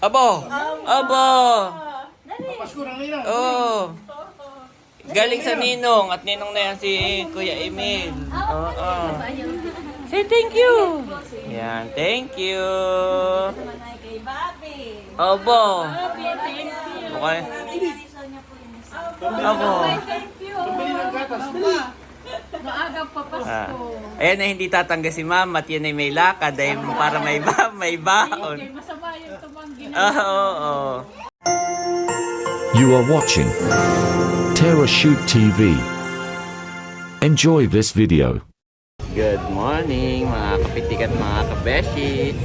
Abo! Abo! Papasko na nila. Oo. Galing sa Ninong at Ninong na yan si Kuya Emil. Oo. Say thank you. Yan, thank you. Kay Bobby. Abo. Thank you. Okay. Abo. Pambili ng gatas. Maaga pa Pasko. Ayan na hindi tatangga si Mama at yun ay may lakad ay para may baon. Masama yung tumanggi Oo. You are watching Terra Shoot TV. Enjoy this video. Good morning mga kapitik at mga kabeshi.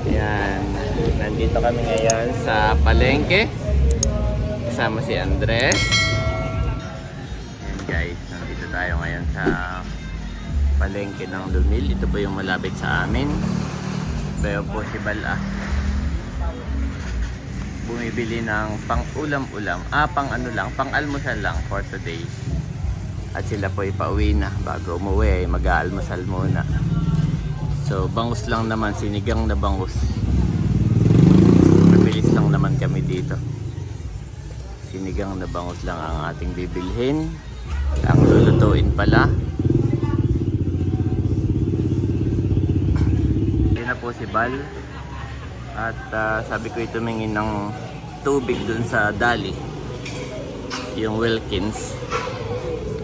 Ayan, nandito kami ngayon sa palengke. Kasama si Andres. Ayan guys, nandito tayo ngayon sa palengke ng Lumil. Ito po yung malapit sa amin. Bayo po si Bala. Bumibili ng pang ulam-ulam. Pang almusal lang for today. At sila po ipauwi na. Bago umuwi ay mag-aalmusal muna. So bangus lang naman, sinigang na bangus. Mabilis lang naman kami dito. Sinigang na bangus lang ang ating bibilhin. Ang lulutuin pala. Yan na po si Bal. At sabi ko tumingin ng tubig dun sa dali. Yung Wilkins.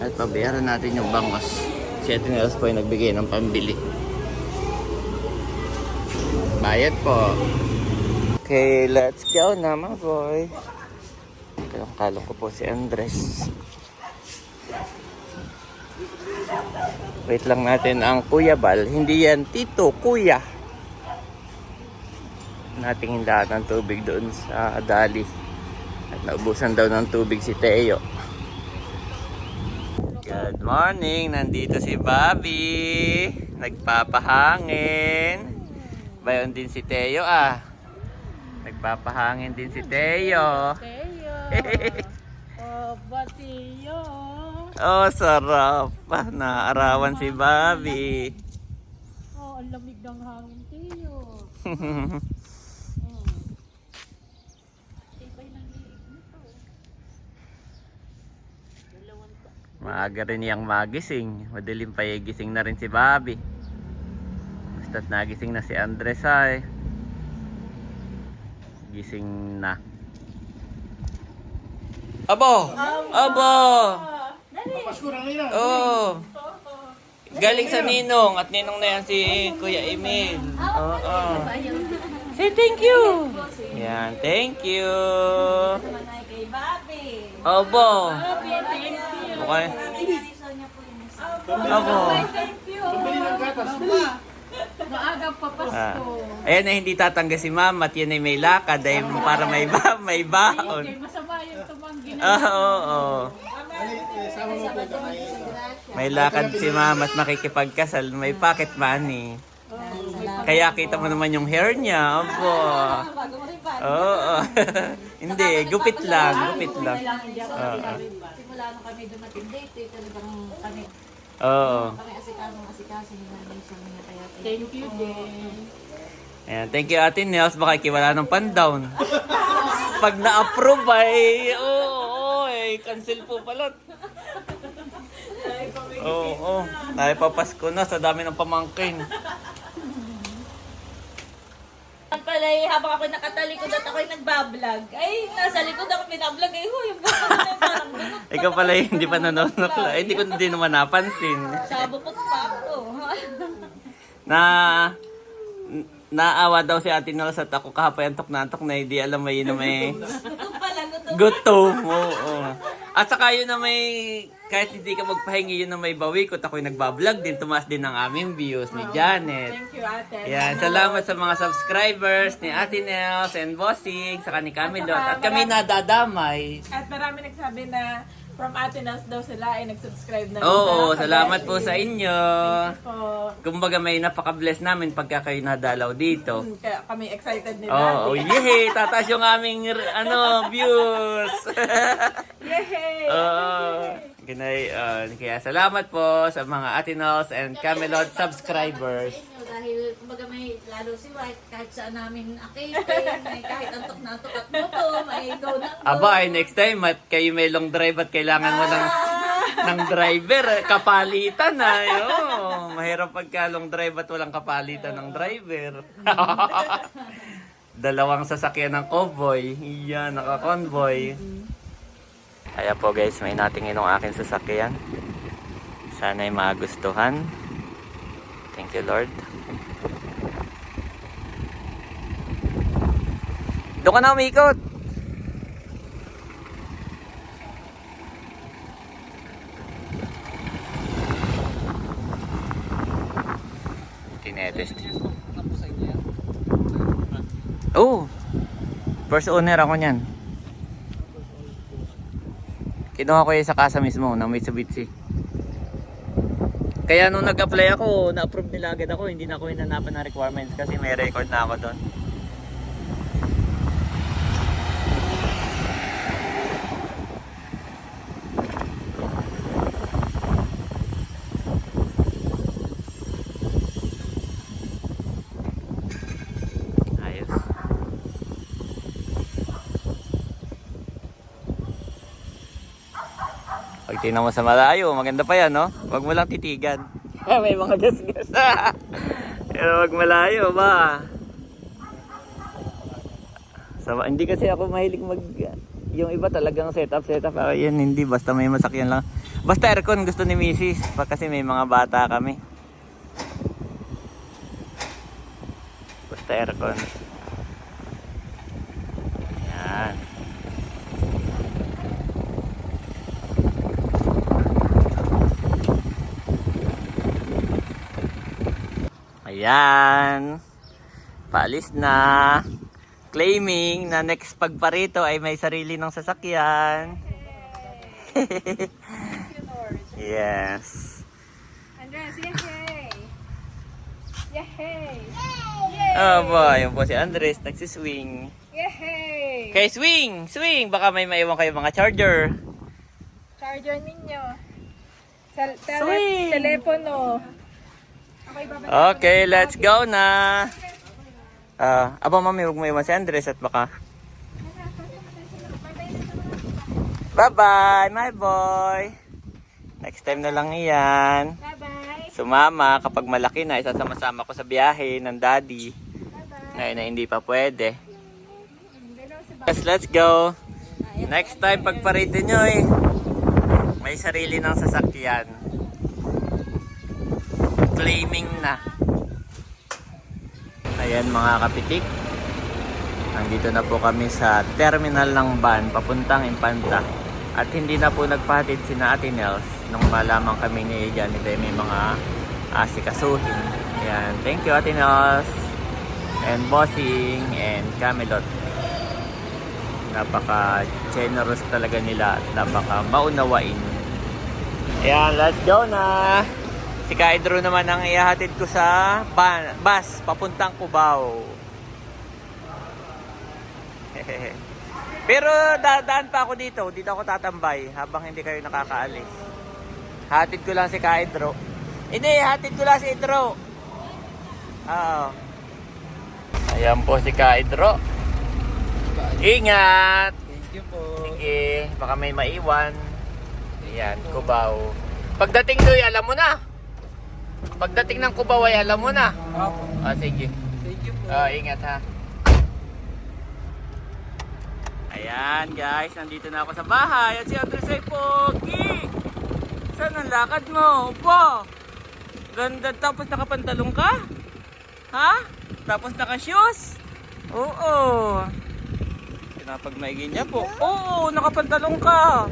At pabayaran natin yung bangus. Si Ate Nels po ay nagbigay ng pambili. Bayad po. Okay, let's go na mga boy. Kalong ko po si Andres. Wait lang natin ang Kuya Bal. Hindi yan Tito, Kuya. Nating hindahan ng tubig doon sa dali. At naubusan daw ng tubig si Teo. Good morning! Nandito si Bobby. Nagpapahangin. Bayon din si Teo Nagpapahangin din si Teo. Oh, Batiyo. Oh, sarap. Naarawan si Bobby. Oh, ang lamig ng hangin, Tiyo. Maaga rin niyang magising. Madilim pa gising na rin si Bobby. Basta't nagising na si Andres ay. Gising na. Abo! Abo! Papasko na nila. Oo. Galing sa Ninong at Ninong na yan si Kuya Emil. Oo. Say thank you. Yan, thank you. Kay Bobby. Abo! Thank you. Okay. Abo! Thank you. Pambili ng gatas. Maaga pa Pasko. Ayan na hindi tatangga si Mama at yun ay may lakad ay para may baon. Masama yung tumanggi Oo. Sama mo po. May lakad si Mama at makikipagkasal. May pocket money. Kaya kita mo naman yung hair niya. Opo. Oo. Hindi, gupit lang. Gupit lang. Oo. Simula nung kami dumating date, talagang kami Oo. asikaso nila niya kaya. Thank you din. Ayan, thank you Ate Nels. Baka ikiwala ng pan-down. Pag na-approve ay, cancel po pala. Oo. Naipapasko na sa dami ng pamangkin. Pala habang ako'y nakatalikod at ako'y nagbablog, ay nasa likod ako binablog ay yung parang ganun. Ikaw pala yung hindi pa nanonood. Hindi ko din naman napansin. Sabupot pa ako. Naawa daw si Ate Nels at ako kahapay antok na hindi alam may yun na may Gutom pala, gutom. gutom. Oo. At saka yun na may, kahit hindi ka magpahingi yun na may bawi ko, ako'y nagbablog din, tumaas din ang aming views ni Janet. Thank you, ate. Yan, salamat sa mga subscribers ni Ate Nels and Bossing, saka ni Camilot. At kami nadadamay. At marami nagsabi na from Ate Nels daw sila ay nag-subscribe na. Oo, salamat po sa inyo. Po. Kumbaga may napaka-bless namin pagka kayo nadalaw dito. Kaya kami excited nila. Oo, yehey! Tataas yung aming views! Yay! Oo. Kaya salamat po sa mga Ate Nels and Camelot subscribers. Dahil, kumbaga may lalo si White, kahit saan namin akitin, may kahit antok na antok at buto, may go na go. Aba, ay next time at kayo may long drive at kailangan mo ng driver, kapalitan na. Mahirap pagka long drive at walang kapalitan ng driver. Dalawang sasakyan ng convoy. Iyan, naka-convoy. Kaya po guys, may natingin ng aking sasakyan. Sana'y magustuhan. Thank you, Lord. Doon ka na umikot. Tinetest. Oh! First owner ako niyan. Kinuha ko yung sa kasa mismo ng Mitsubishi. Kaya nung nag-apply ako, na-approve nila agad ako. Hindi na ako hinanapan ng requirements kasi may record na ako doon. Ayos. Pag tingnan mo sa malayo, maganda pa yan, no? Huwag mo lang titigan. May mga gas-gas. Pero wag malayo ba? Hindi kasi ako mahilig yung iba talagang setup. Yan hindi, basta may masakyan lang. Basta aircon gusto ni Mrs. Kasi may mga bata kami. Basta aircon. Yan. Ayan. Paalis na. Claiming na next pagparito ay may sarili ng sasakyan. Yes. Andres, yay! Yay! Oh boy, yun po si Andres, nagsiswing. Yay! Okay, swing! Swing! Baka may maiwan kayo mga charger. Charger ninyo. Swing! Telepono. Okay, let's go na. Aba mami, huwag mo iwan si Andres at baka. Bye-bye, my boy. Next time na lang iyan. Bye-bye. Sumama kapag malaki na, isasama-sama ko sa biyahe ng daddy. Ngayon na hindi pa pwede. Yes, let's go. Next time pagparito nyo may sarili ng sasakyan. Claiming na. Ayan mga kapitik. Nandito na po kami sa terminal ng van papuntang Infanta. At hindi na po nagpahatid si Ate Nels nung malaman kami ni Janet ay may mga asikasuhin. Ayan. Thank you Ate Nels. And Bossing and Camelot. Napaka generous talaga nila at napaka maunawain. Ayan, let's go na. Si Kaidro naman ang ihahatid ko sa bus papuntang Cubao. Pero dadaan pa ako dito. Dito ako tatambay habang hindi kayo nakakaalis. Hatid ko lang si Kaidro. Hindi, hatid ko lang si Idro. Oo. Ayan po si Kaidro. Ingat! Thank you po. Sige, baka may maiwan. Ayan, Cubao. Pagdating doon, alam mo na. Pagdating ng Cubao ay alam mo na. Opo. Sige. Thank you po. Ingat ha. Ayan guys, nandito na ako sa bahay. At si Andres ay pogi. Saan ang lakad mo? Upo. Ganda, tapos nakapantalong ka? Ha? Tapos naka-shoes? Oo. Pinapagmaigin niya po. Oo, nakapantalong ka.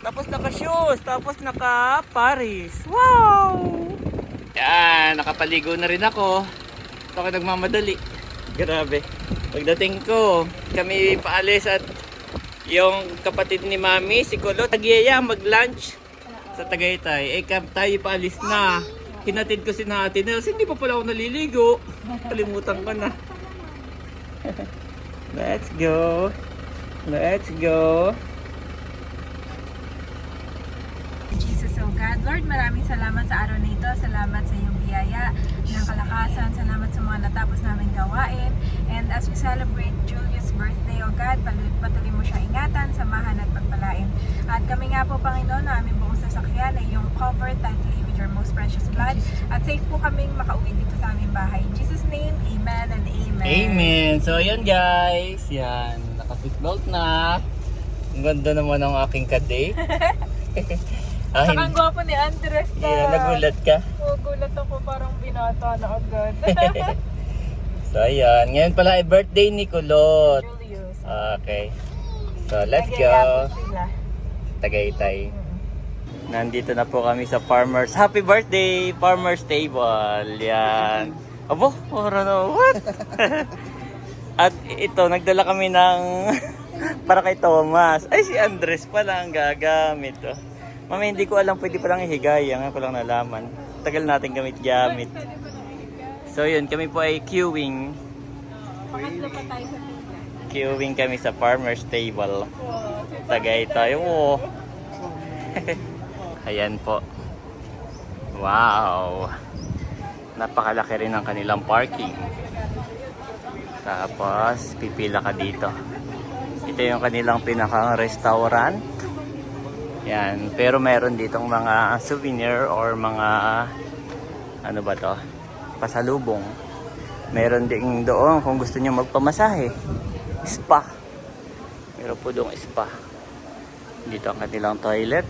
Tapos naka-shoes. Tapos naka-Paris. Wow! Yan, nakapaligo na rin ako. Ito ako nagmamadali. Grabe. Pagdating ko, kami paalis at yung kapatid ni Mami, si Kulot, nagyaya mag-lunch sa Tagaytay. Tayo paalis na. Hinatid ko si Ate Nels. Hindi pa pala ako naliligo. Kalimutan ko na. Let's go. Let's go. Jesus So God, Lord, maraming salamat sa araw na ito. Salamat sa iyong biyaya ng kalakasan. Salamat sa mga natapos namin gawain. And as we celebrate Julius' birthday, O God, patuloy mo siya ingatan, samahan at pagpalain. At kami nga po, Panginoon, na aming buong sasakyan ay iyong covered tightly with your most precious blood. At safe po kaming makauwi dito sa aming bahay. In Jesus' name, amen and amen. Amen. So, ayan guys. Yan. Naka-seatbelt na. Ang ganda naman ng aking kadate. Saka ang gwapo ni Andres na. Yeah, nagulat ka. Oo, gulat ako, parang binata na agad. So, ayan. Ngayon pala ay birthday ni Kulot. Julius. Okay. So, let's go. Nagyayabang sila. Tagaytay. Nandito na po kami sa Farmers. Happy birthday, Farmers Table. Yan. Abo, what? At ito, nagdala kami ng para kay Thomas. Ay, si Andres pala ang gagamit. Oh. Mami, hindi ko alam, pwede palang ihigay. Ngayon ko lang nalaman. Tagal natin gamit. So yun, kami po ay queuing. Pangatlo pa tayo sa pila. Queuing kami sa Farmers Table. Tagaytay. Oh. Ayan po. Wow. Napakalaki rin ang kanilang parking. Tapos, pipila ka dito. Ito yung kanilang pinakang restaurant. Yan. Pero meron ditong mga souvenir or mga ano ba to? Pasalubong. Meron din doon kung gusto niyo magpamasahe. Spa. Meron po doon spa. Dito ang kanilang toilet.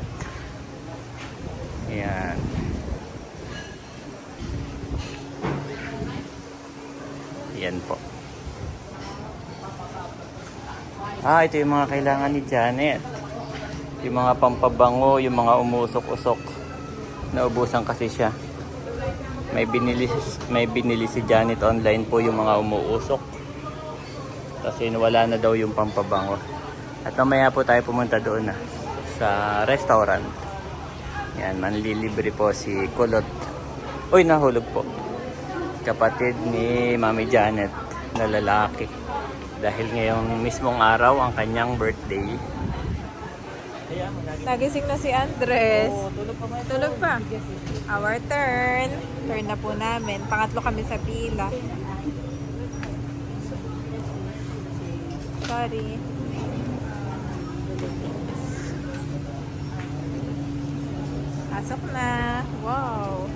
Yan. Yan po. Ito yung mga kailangan ni Janet. Yung mga pampabango, yung mga umusok-usok. Naubusan kasi siya. May binili si Janet online po yung mga umuusok. Kasi wala na daw yung pampabango. At mamaya po tayo pumunta doon na sa restaurant. Yan, manlilibre po si Kulot. Uy, nahulog po. Kapatid ni Mami Janet na lalaki. Dahil ngayong mismong araw ang kanyang birthday. Nagising na si Andres. Tulog pa. Our turn. Turn na po namin. Pangatlo kami sa pila. Sorry. Pasok na. Wow.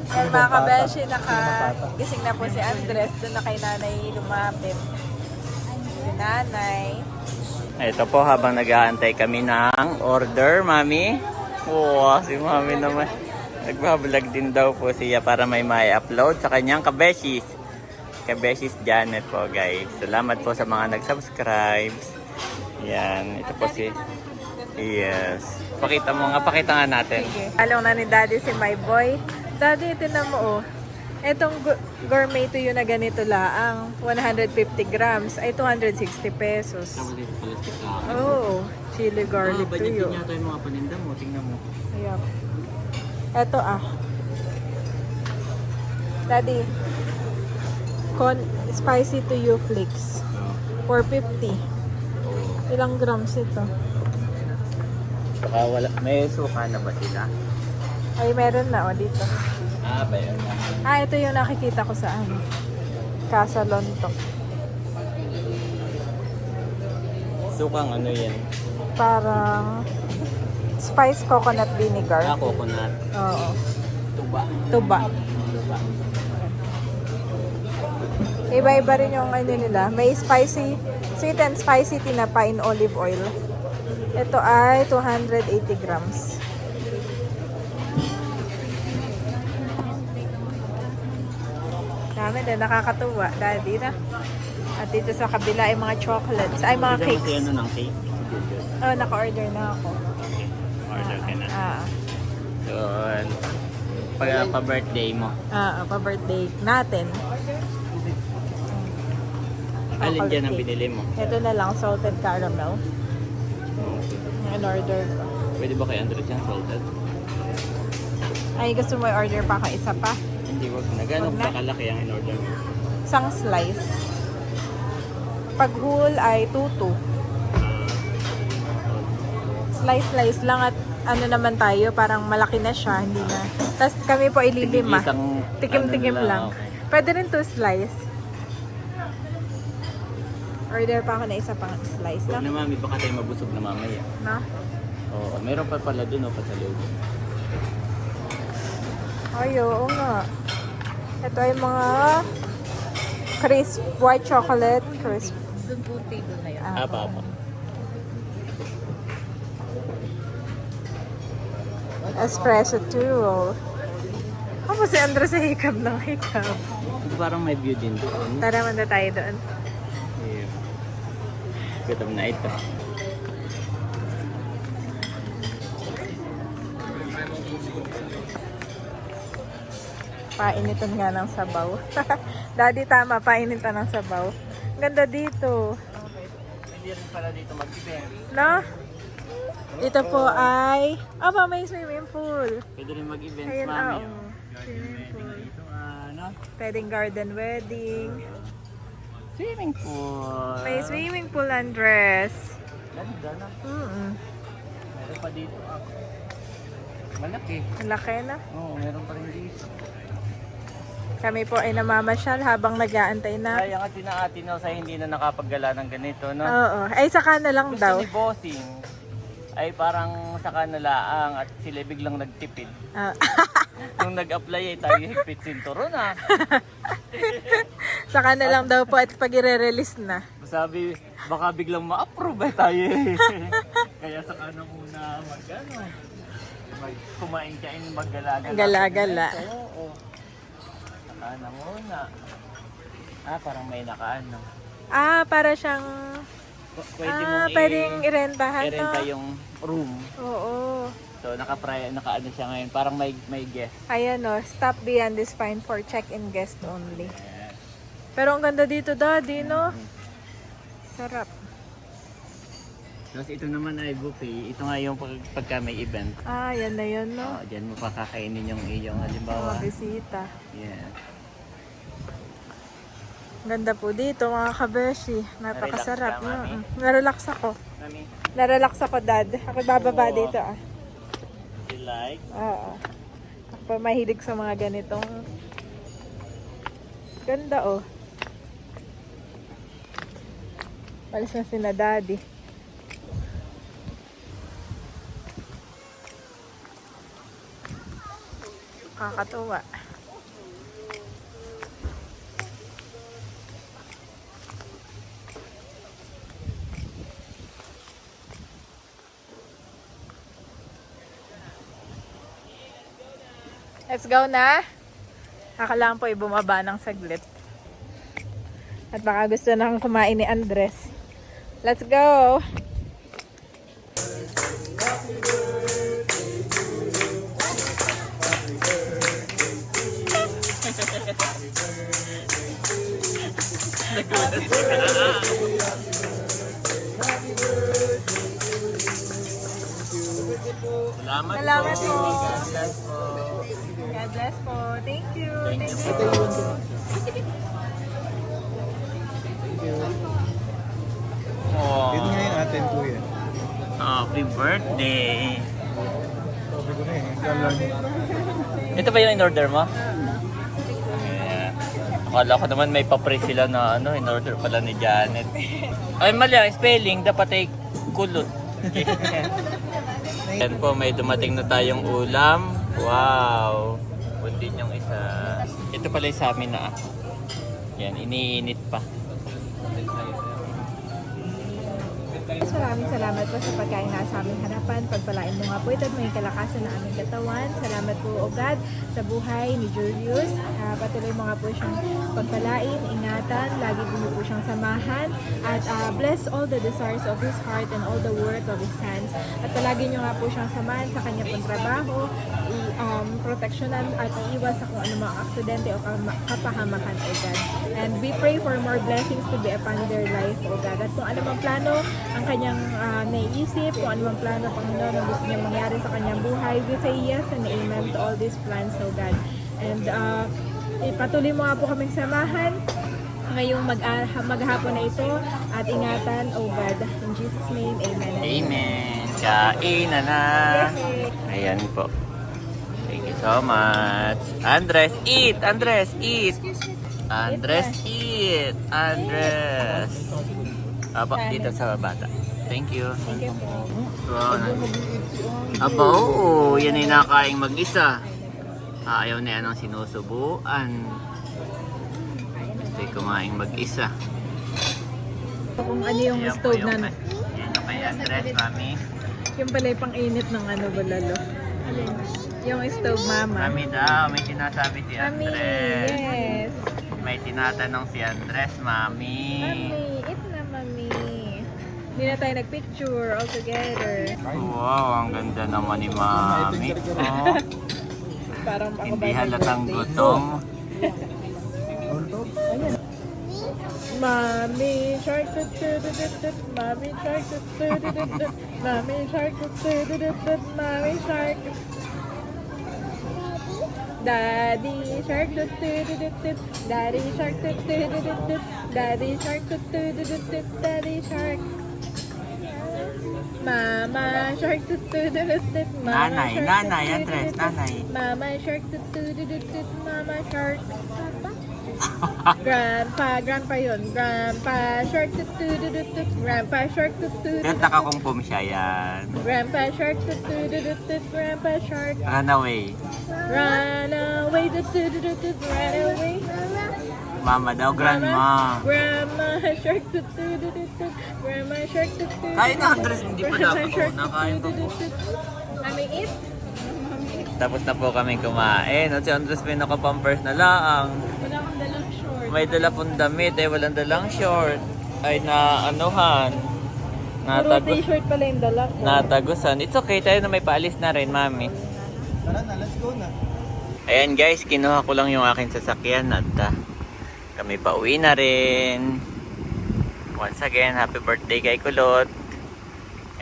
Well, mga kabeshi, nakagising na po si Andres. Doon na kay nanay lumapit. Si nanay. Ito po habang nag-aantay kami ng order, Mami. Wow, si Mami naman. Nagbablog din daw po siya para may upload sa kanyang kabeshis. Kabeshis Janet po, guys. Salamat po sa mga nag-subscribe. Yan, ito po si... Yes. Pakita nga natin. Along na ni Daddy si my boy. Daddy, tinan mo oh. Etong gourmet tuyo na ganito laang 150 grams ay 260 pesos. Oh, chili garlic tuyo. Budget yata yung mga paninda mo. Tingnan mo. Ayan. Eto Daddy, spicy tuyo flakes. 450. Ilang grams ito? Baka wala. May suka na ba sila? Ay, meron na dito. Bayan na. Ito yung nakikita ko sa Casa Lontok. Sukang ano yan? Parang spice coconut vinegar. Coconut. Oo. Tuba. Tuba. Iba-iba rin yung nila. May spicy, sweet and spicy tinapa in olive oil. Ito ay 280 grams. Dami din, nakakatuwa. Daddy na. At dito sa kabila ay mga chocolates. Ay, mga cakes. Kasi ano ng cake? Oh, naka-order na ako. Okay. Order ka na. So, pa-birthday mo. Pa-birthday natin. Alin dyan ang binili mo? Ito na lang, salted caramel. Yung order ko. Pwede ba kay Andres yan salted? Ay, gusto mo i-order pa ako isa pa? Hindi, wag na. Gano'n Wag na. kalaki ang in-order mo? Isang slice. Pag whole ay 2-2. slice lang at ano naman tayo, parang malaki na siya, hindi na. Tapos kami po ililima. Isang, Tikim-tikim ano lang. okay. Pwede rin 2 slice. Order pa ako na isa pang slice, Huwag no? na mami, baka tayo mabusog na mamaya. No? Oo, meron pa pala dun o, pasalubong. Ay, oo nga. Ito ay mga crisp, white chocolate crisp. Doon po table na yun. Apa. Espresso 2 roll. Ako si Andres sa hikab ng hikab. Parang may view din doon. Tara, manda tayo doon. Yeah. Gutom na ito. Painitan nga ng sabaw. Daddy, tama, painitan ng sabaw. Ganda dito. Pwede rin pala dito mag-event. No? Ito po ay... Aba, may swimming pool. Pwede rin mag-events, Ayan, mami. oo. Swimming pool. Ito, ano? Pwedeng garden wedding. Swimming pool. May swimming pool, Andres. Ganda na. Meron pa dito. Malaki. Laki na. Oo, meron pa rin dito. Kami po ay namamasyal habang nag-aantay na. Kaya nga sinaati no, sa hindi na nakapaggala ng ganito, no? Oo. Ay, saka na lang Gusto daw. ni Bossing ay parang saka na laang at sila biglang nagtipid. Ah. Nung nag-apply ay tayo higpit sinturon na. Saka na lang daw po at pag i-release na. Sabi, baka biglang ma-approve ay tayo eh. Kaya saka na muna kumain kain maggala-gala. Gala-gala. Oo. Saka na muna. Parang may nakaano. Para siyang... Pwede mong pwedeng irentahan, i-renta no? yung room. Oo. So naka-ano siya ngayon, parang may guest. Ayan o, stop beyond this fine for check-in guest only. Pero ang ganda dito, Daddy, no? Sarap. Tapos ito naman ay buffet. Ito nga yung pagka may event. Yan na yun, no? Diyan mo pakakainin yung iyong Mga halimbawa. bisita. Yeah. Ganda po dito, mga kabeshi. Napakasarap, Narelax ka, no? Mami? Narelax ako. Mami, Narelax ako, Dad. Ako bababa Oo. dito, you like? Oo. Ako pa mahilig sa mga ganitong... Ganda, oh. Palis na sina Daddy. Kakatuwa. Let's go na. Kakalang po bumaba ng saglit. At baka gusto nang kumain ni Andres. Let's go! Salamat, Salamat po. God bless po. God bless po. Thank you. Thank you po. Oh, Yun nga yung atin ko yan. happy birthday. Sabi ko na eh. Kala niya. Ito ba yung in-order mo? Yeah. Akala ko naman may pa-pre sila na in-order pala ni Janet. Ay, mali ang spelling. Dapat ay kulot. Yan po, may dumating na tayong ulam. Wow! Bundin yung isa. Ito pala yung sa amin na. Yan, iniinit pa. Maraming salamat po sa pagkain na sa aming harapan. Pagpalain mo nga po ito at may kalakasan na aming katawan. Salamat po, O God, sa buhay ni Julius. Patuloy mo nga po siyang pagpalain, ingatan, lagi mo po siyang samahan. At bless all the desires of his heart and all the work of his hands. At palagi nyo nga po siyang samahan sa kanyang pagtrabaho, proteksyonan at iiwas sa kung anumang aksidente o kapahamakan, O God. And we pray for more blessings to be upon their life, O God. At kung anumang plano ang kanyang naiisip, kung anumang plano, Panginoon, ang gusto niyang mangyari sa kanyang buhay, we say yes and amen to all these plans, O God. And patuloy mo nga po kaming samahan ngayong maghapon na ito at ingatan, O God. In Jesus' name, amen. Amen. Kainan na. Ayan po. Thank you so much. Andres, eat! Andres, eat! Andres, eat! Andres! Aba, dito sa bata. Thank you. Thank you po. Wow. Aba, oo. Yan ay nakaing mag-isa. Ayaw na yan ang sinusubuan. Hindi kumaing mag-isa. Kung ano yung Ayan po stove yung na, yan yung kay Andres, mami. yung pala yung pang-init ng ano, bulalo. Yung stove, mama. Mami daw, may sinasabi si Mami, Andres. yes. May tinatanong si Andres, mami. Mami, eat na, mami. Hindi na tayo nagpicture all together. Wow, ang ganda naman ni mami. Oh, Parang ako hindi ba halatang gutom. Mami shark tut tut tut tut, Mami shark tut tut tut tut, Mami shark tut tut tut tut, Mami shark. Daddy shark tut tut tut tut, Daddy shark tut tut tut tut, Daddy shark tut tut tut tut, Daddy shark. Mama shark tut tut tut tut, Mama Nanay, shark nanay, tut tut Andres, tut tut, nanay. Mama shark tut tut tut tut, Mama shark. Grandpa yun. Grandpa shark tut tut tut tut, Grandpa shark tut tut tut. Kanta ka kung pum siya yan. Grandpa shark tut tut tut tut, Grandpa shark. Runaway. Run away tut tut tut tut, run away. Mama daw, grandma. Grandma shark tut tut tut tut, Grandma shark tut tut. Kain na, Andres, hindi pa dapat ako nakain pa po. Mami eat? Tapos na po kami kumain. At si Andres may nakapampers na laang. Wala akong dalang short. May dala pong damit eh, walang dalang short. Ay na anuhan. Puro t-shirt pala yung dala ko. Natagusan. It's okay, tayo na may paalis na rin, mami. Tara na, let's go na. Ayan guys, kinuha ko lang yung aking sasakyan at kami pauwi na rin. Once again, happy birthday kay Kulot.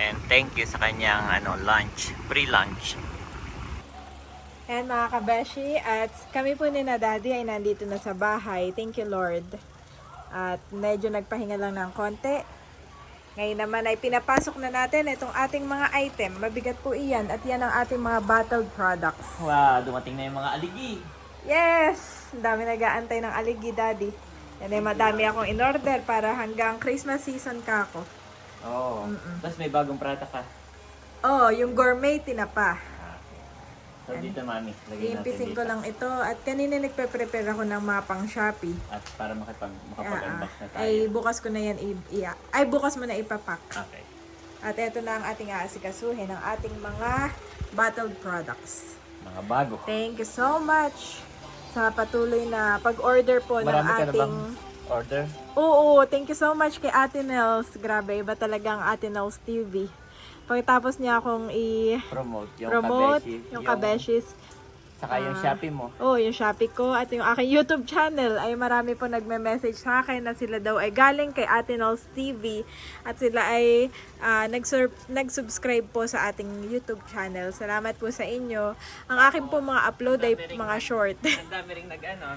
And thank you sa kanyang lunch, free lunch. And mga kabeshi, at kami po ni na Daddy ay nandito na sa bahay. Thank you Lord. At medyo nagpahinga lang ng konti. Ngayon naman ay pinapasok na natin itong ating mga item. Mabigat po iyan at yan ang ating mga bottled products. Wow, dumating na yung mga aligi. Yes! Ang dami nag-aantay ng aligi, Daddy. Yan ay madami akong in-order para hanggang Christmas season ka ako. Oo. Tapos may bagong prata ka. Oh, yung gourmet tinapa. So dito, mami, lagay natin Iimpisin dito. ko lang ito. At kanina nagpe-prepare ako ng mga pang Shopee. At para makapag-unbox na tayo. Ay bukas ko na yan ay bukas mo na ipapak. Okay. At eto na ang ating aasikasuhin, ang ating mga bottled products. Mga bago. Thank you so much sa patuloy na pag-order po ng Marami ka na ating... bang order? Oo, thank you so much kay Ate Nels. Grabe, iba talaga ang Ate Nels TV. Pagkatapos niya akong Promote yung promote kabeshi. yung kabeshis. Saka yung Shopee mo. Oh, yung Shopee ko at yung aking YouTube channel ay marami po nagme-message sa akin na sila daw ay galing kay Ate Nels TV at sila ay nag-subscribe po sa ating YouTube channel. Salamat po sa inyo. Ang akin po mga upload ay mga short. Ang dami rin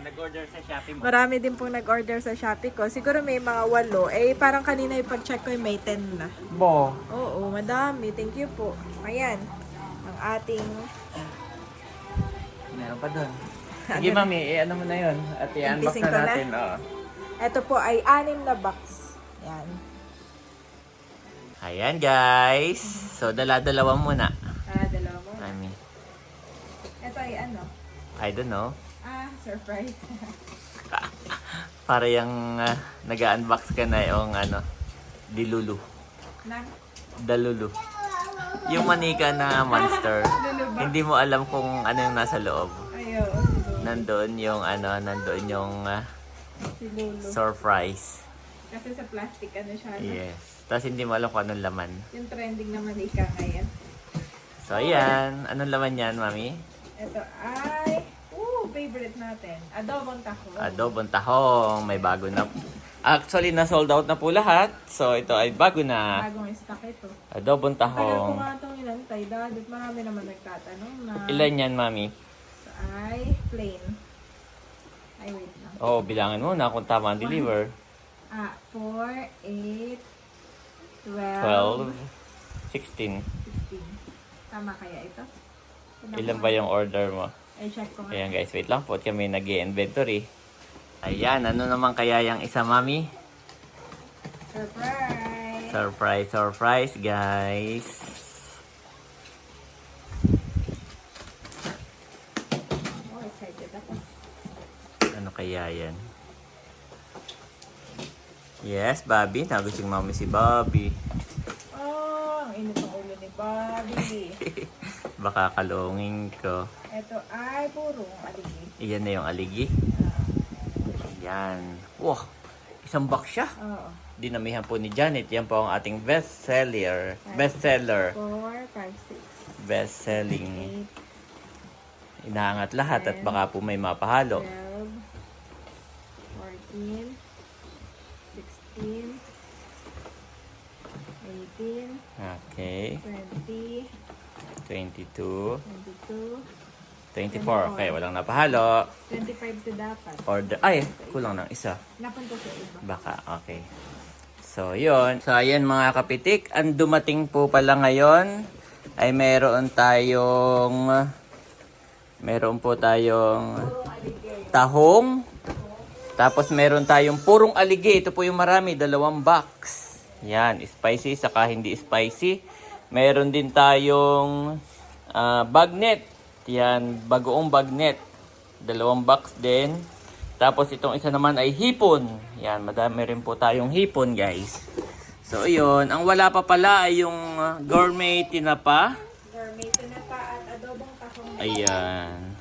nag-order sa Shopee mo. Marami din pong nag-order sa Shopee ko. Siguro may mga 8. Eh, parang kanina yung pag-check ko may 10 na. Bo. Oo, madami. Thank you po. Ayan. Ang ating... Meron pa doon. Sige, mami, ano mo na yun? At i-unbox Impising na ko na? natin. Oo. Ito po ay 6 na box. Yan. Ayan, guys. So, dala-dalawa muna. Dalawa mo. Mami. Ito ay ano? I don't know. Surprise. Para yung nag-unbox ka na yung dilulu. Na? Dalulu. Yung manika na monster. Hindi mo alam kung ano yung nasa loob. Ayaw. Nandoon yung nandoon yung Si Lulu. surprise. Kasi sa plastic ano siya. No? Yes. Tapos hindi mo alam kung anong laman. Yung trending naman ika ngayon. So ayan, anong laman yan, mami? Ito ay, favorite natin. Adobong taho. Adobong tahong, may bago na. Actually, na sold out na po lahat. So ito ay bago na. Bagong stock ito. Adobong Tagal ko tahong. nga itong inantay. Dahil marami naman nagtatanong na. Ilan yan, mami? Ito ay plain. Ay, wait lang. Oh, bilangan mo na kung tama ang deliver. 4, 8, 12, 12, 16. 16. Tama kaya ito? Ilan ba yung order mo? Ay, check ko nga. Ayan guys, wait lang po. Kami nag-i-inventory. Ayan, ano naman kaya yung isa, mami? Surprise! Surprise, surprise, guys. Oh, excited ako. Ano kaya yan? Yes, Bobby. Nagustuhan mami si Bobby. Oh, ang init ang ulo ni Bobby. Baka kalungin ko. Ito ay purong aligi. Iyan na yung aligi. Ayan. Wow, isang box siya. Oo. Dinamihan po ni Janet. Yan po ang ating bestseller. Bestseller. 4, 5, 6, Best-selling. Inaangat lahat at 10, baka po may mapahalo. 12, 14, 16, 18, Okay. 20, 22, 22, 24. Okay, walang napahalo. 25 to dapat. Order. Ay, kulang ng isa. Napunta sa iba. Baka, okay. So, yun. So, ayan mga kapitik. Ang dumating po pala ngayon ay meron po tayong tahong. Tapos meron tayong purong aligi. Ito po yung marami. 2 box. Yan. Spicy saka hindi spicy. Meron din tayong bagnet. Yan. Bagoong bagnet. 2 box din. Tapos itong isa naman ay hipon. Yan, madami rin po tayong hipon, guys. So, yun. Ang wala pa pala ay yung gourmet tinapa. Gourmet tinapa at adobong tahong. Ayan.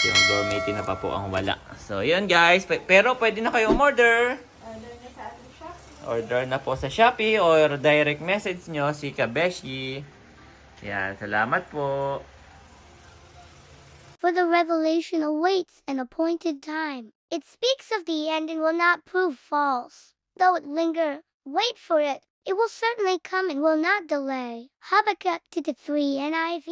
Yung gourmet tinapa po ang wala. So, yun, guys. Pero pwede na kayo order. Order na sa ating shop. Order na po sa Shopee or direct message nyo si Kabeshi. Yan, salamat po. For the revelation awaits an appointed time. It speaks of the end and will not prove false. Though it linger, wait for it. It will certainly come and will not delay. Habakkuk 2:3 NIV.